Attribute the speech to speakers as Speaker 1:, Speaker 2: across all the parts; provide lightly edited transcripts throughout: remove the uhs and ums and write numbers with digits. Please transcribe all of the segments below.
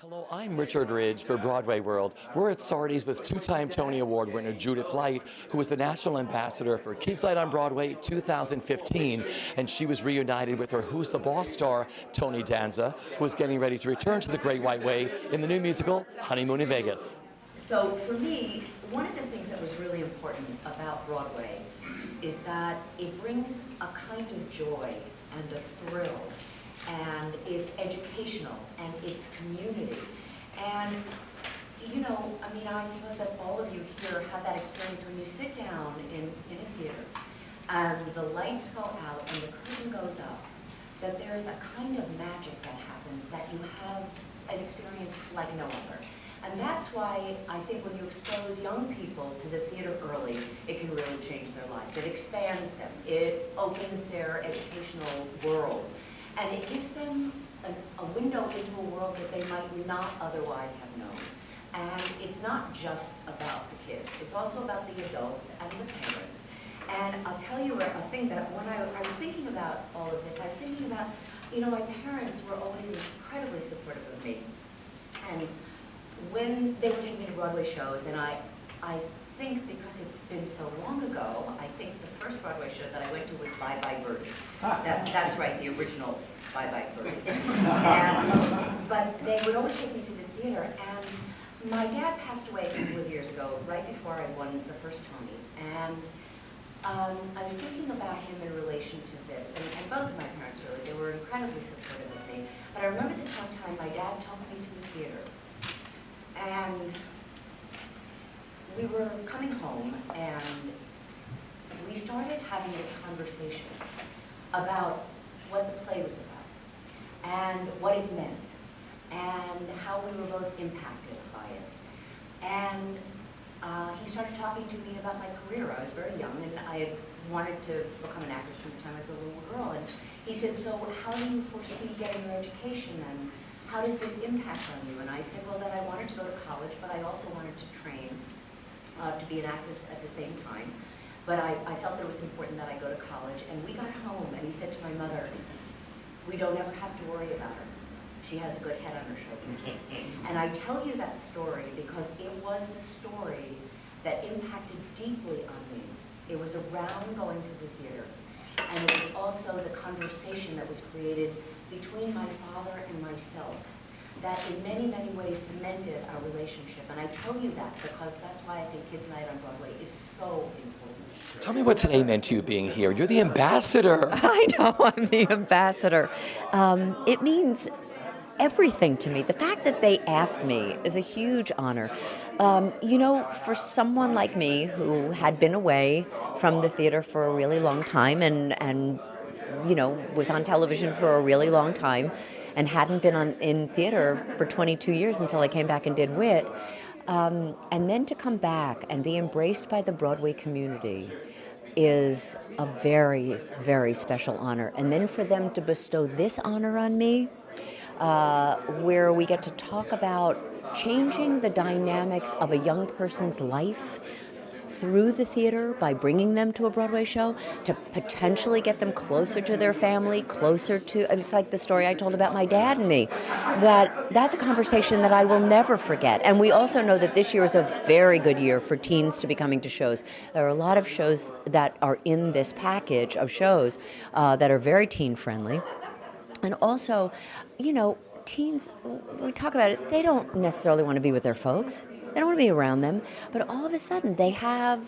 Speaker 1: Hello, I'm Richard Ridge for Broadway World. We're at Sardi's with two-time Tony Award winner Judith Light, who was the national ambassador for Kids Light on Broadway 2015, and she was reunited with her Who's the Boss star, Tony Danza, who is getting ready to return to the Great White Way in the new musical, Honeymoon in Vegas.
Speaker 2: So for me, one of the things that was really important about Broadway is that it brings a kind of joy and a thrill, and it's educational, and it's community. And, you know, I mean, I suppose that all of you here have that experience when you sit down in a theater, and the lights go out and the curtain goes up, that there's a kind of magic that happens, that you have an experience like no other. And that's why I think when you expose young people to the theater early, it can really change their lives. It expands them. It opens their educational world. And it gives them a window into a world that they might not otherwise have known. And it's not just about the kids. It's also about the adults and the parents. And I'll tell you a thing that when I was thinking about all of this, I was thinking about, you know, my parents were always incredibly supportive of me. And when they would take me to Broadway shows, and I think because it's been so long ago, I think the first Broadway show that I went to was Bye Bye Birdie. That's right, the original Bye Bye Birdie. But they would always take me to the theater, and my dad passed away a couple of years ago, right before I won the first Tony. And I was thinking about him in relation to this, and both of my parents really, they were incredibly supportive of me. But I remember this one time my dad took me to the theater, and we were coming home, and we started having this conversation about what the play was about, and what it meant, and how we were both impacted by it. And he started talking to me about my career. I was very young, and I had wanted to become an actress from the time I was a little girl. And he said, so how do you foresee getting your education, and how does this impact on you? And I said, well, that I wanted to go to college, but I also wanted to train to be an actress at the same time. But I felt that it was important that I go to college. And we got home, and he said to my mother, we don't ever have to worry about her. She has a good head on her shoulders. And I tell you that story because it was the story that impacted deeply on me. It was around going to the theater. And it was also the conversation that was created between my father and myself that in many, many ways cemented our relationship. And I tell you that because that's why I think Kids Night on Broadway is so important.
Speaker 1: Tell me what today meant to you being here. You're the ambassador.
Speaker 3: I know, I'm the ambassador. It means everything to me. The fact that they asked me is a huge honor. You know, for someone like me who had been away from the theater for a really long time and you know, was on television for a really long time and hadn't been in theater for 22 years until I came back and did Wit, and then to come back and be embraced by the Broadway community is a very, very special honor. And then for them to bestow this honor on me, where we get to talk about changing the dynamics of a young person's life through the theater by bringing them to a Broadway show, to potentially get them closer to their family, closer to, it's like the story I told about my dad and me, that's a conversation that I will never forget. And we also know that this year is a very good year for teens to be coming to shows. There are a lot of shows that are in this package of shows that are very teen friendly. And also, you know, teens, we talk about it, they don't necessarily want to be with their folks. They don't want to be around them. But all of a sudden, they have,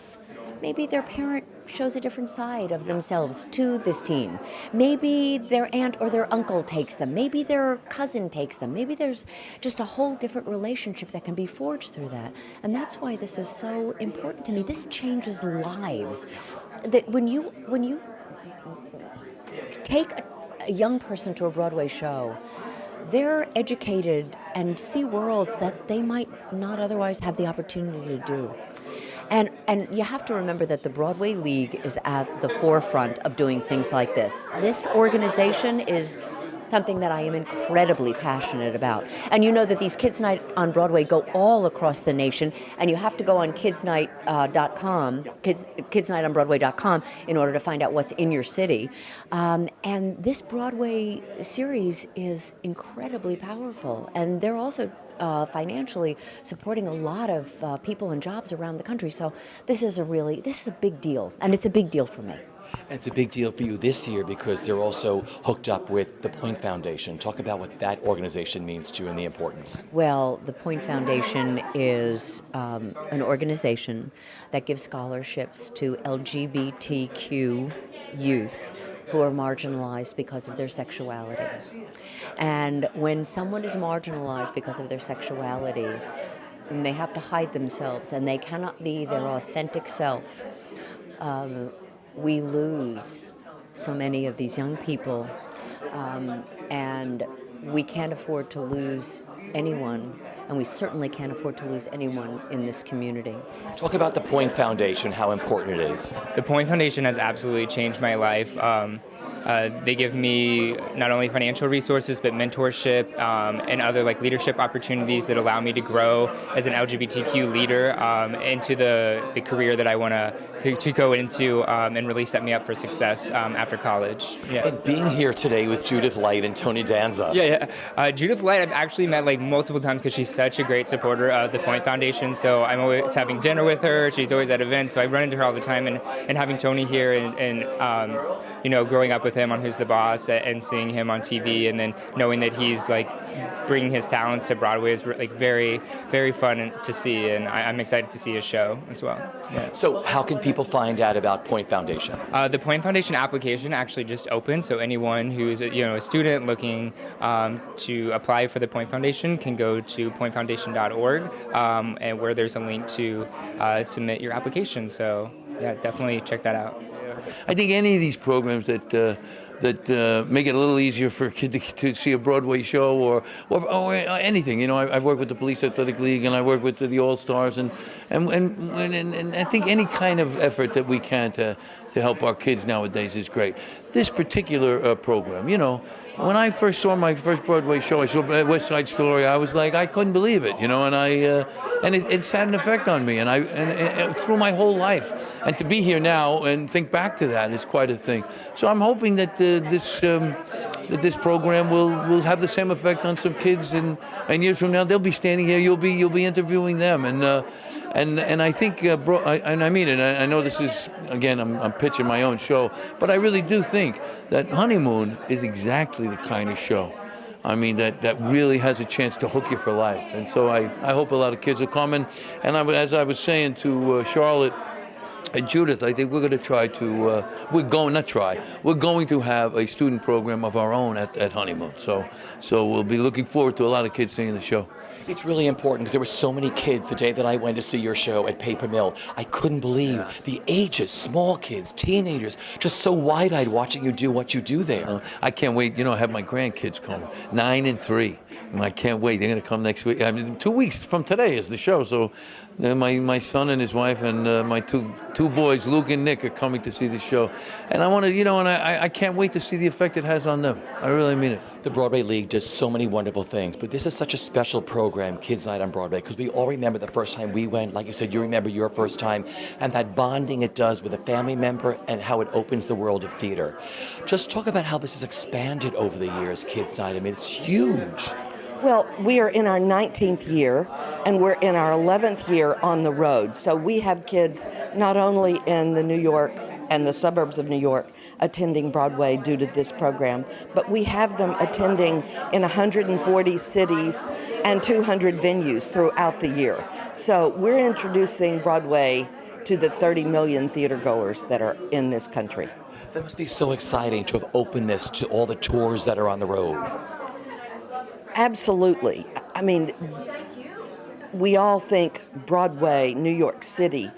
Speaker 3: maybe their parent shows a different side of themselves to this teen. Maybe their aunt or their uncle takes them. Maybe their cousin takes them. Maybe there's just a whole different relationship that can be forged through that. And that's why this is so important to me. This changes lives. That when you take a young person to a Broadway show, they're educated and see worlds that they might not otherwise have the opportunity to do. And you have to remember that the Broadway League is at the forefront of doing things like this. This organization is something that I am incredibly passionate about. And you know that these Kids Night on Broadway go all across the nation, and you have to go on kidsnight.com, kidsnightonbroadway.com, in order to find out what's in your city. And this Broadway series is incredibly powerful, and they're also financially supporting a lot of people and jobs around the country. So this is a big deal, and it's a big deal for me.
Speaker 1: And it's a big deal for you this year because they're also hooked up with the Point Foundation. Talk about what that organization means to you and the importance.
Speaker 3: Well, the Point Foundation is an organization that gives scholarships to LGBTQ youth who are marginalized because of their sexuality. And when someone is marginalized because of their sexuality, and they have to hide themselves and they cannot be their authentic self, we lose so many of these young people, and we can't afford to lose anyone, and we certainly can't afford to lose anyone in this community.
Speaker 1: Talk about the Point Foundation, how important it is.
Speaker 4: The Point Foundation has absolutely changed my life. They give me not only financial resources, but mentorship and other leadership opportunities that allow me to grow as an LGBTQ leader into the career that I want to go into and really set me up for success after college. Yeah.
Speaker 1: And being here today with Judith Light and Tony Danza.
Speaker 4: Yeah. Judith Light I've actually met multiple times because she's such a great supporter of the Point Foundation. So I'm always having dinner with her. She's always at events, so I run into her all the time. And having Tony here and growing up with him on Who's the Boss and seeing him on TV, and then knowing that he's bringing his talents to Broadway is very, very fun to see, and I'm excited to see his show as well. Yeah.
Speaker 1: So how can people find out about Point Foundation?
Speaker 4: The Point Foundation application actually just opened, so anyone who's a student looking to apply for the Point Foundation can go to pointfoundation.org, and where there's a link to submit your application. So yeah, definitely check that out.
Speaker 5: I think any of these programs that make it a little easier for a kid to see a Broadway show or anything. I've worked with the Police Athletic League and I work with the All Stars and I think any kind of effort that we can to help our kids nowadays is great. This particular program, when I first saw my first Broadway show, I saw West Side Story. I was I couldn't believe it, and it's had an effect on me, and through my whole life. And to be here now and think back to that is quite a thing. So I'm hoping that this program will have the same effect on some kids, and years from now they'll be standing here. You'll be interviewing them, and I think, and I mean it. I know this is, again, I'm pitching my own show, but I really do think that Honeymoon is exactly the kind of show, that really has a chance to hook you for life. And so I hope a lot of kids will come. And as I was saying to Charlotte and Judith, I think we're going to try to, we're going to have a student program of our own at Honeymoon. So we'll be looking forward to a lot of kids seeing the show.
Speaker 1: It's really important because there were so many kids the day that I went to see your show at Paper Mill. I couldn't believe the ages, small kids, teenagers, just so wide-eyed watching you do what you do there.
Speaker 5: I can't wait. I have my grandkids coming, 9 and 3. And I can't wait. They're going to come next week. 2 weeks from today is the show. So my son and his wife and my two boys, Luke and Nick, are coming to see the show. And I want to, and I can't wait to see the effect it has on them. I really mean it.
Speaker 1: The Broadway League does so many wonderful things, but this is such a special program, Kids Night on Broadway, because we all remember the first time we went. Like you said, you remember your first time, and that bonding it does with a family member and how it opens the world of theater. Just talk about how this has expanded over the years, Kids Night. It's huge.
Speaker 6: Well, we are in our 19th year, and we're in our 11th year on the road. So we have kids not only in the New York and the suburbs of New York attending Broadway due to this program, but we have them attending in 140 cities and 200 venues throughout the year. So we're introducing Broadway to the 30 million theater goers that are in this country.
Speaker 1: That must be so exciting to have opened this to all the tours that are on the road.
Speaker 6: Absolutely. We all think Broadway, New York City,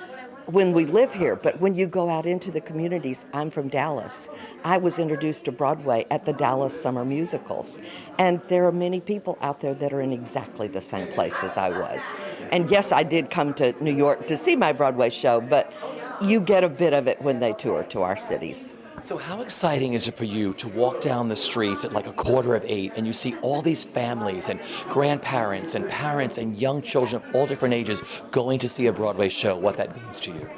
Speaker 6: when we live here, but when you go out into the communities, I'm from Dallas. I was introduced to Broadway at the Dallas Summer Musicals, and there are many people out there that are in exactly the same place as I was. And yes, I did come to New York to see my Broadway show, but you get a bit of it when they tour to our cities.
Speaker 1: So how exciting is it for you to walk down the streets at like 7:45 and you see all these families and grandparents and parents and young children of all different ages going to see a Broadway show, what that means to you?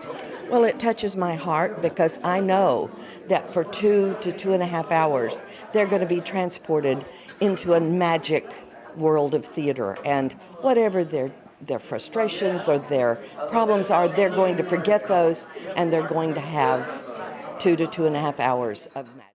Speaker 6: Well, it touches my heart because I know that for 2 to 2.5 hours, they're going to be transported into a magic world of theater, and whatever their frustrations or their problems are, they're going to forget those, and they're going to have 2 to 2.5 hours of magic.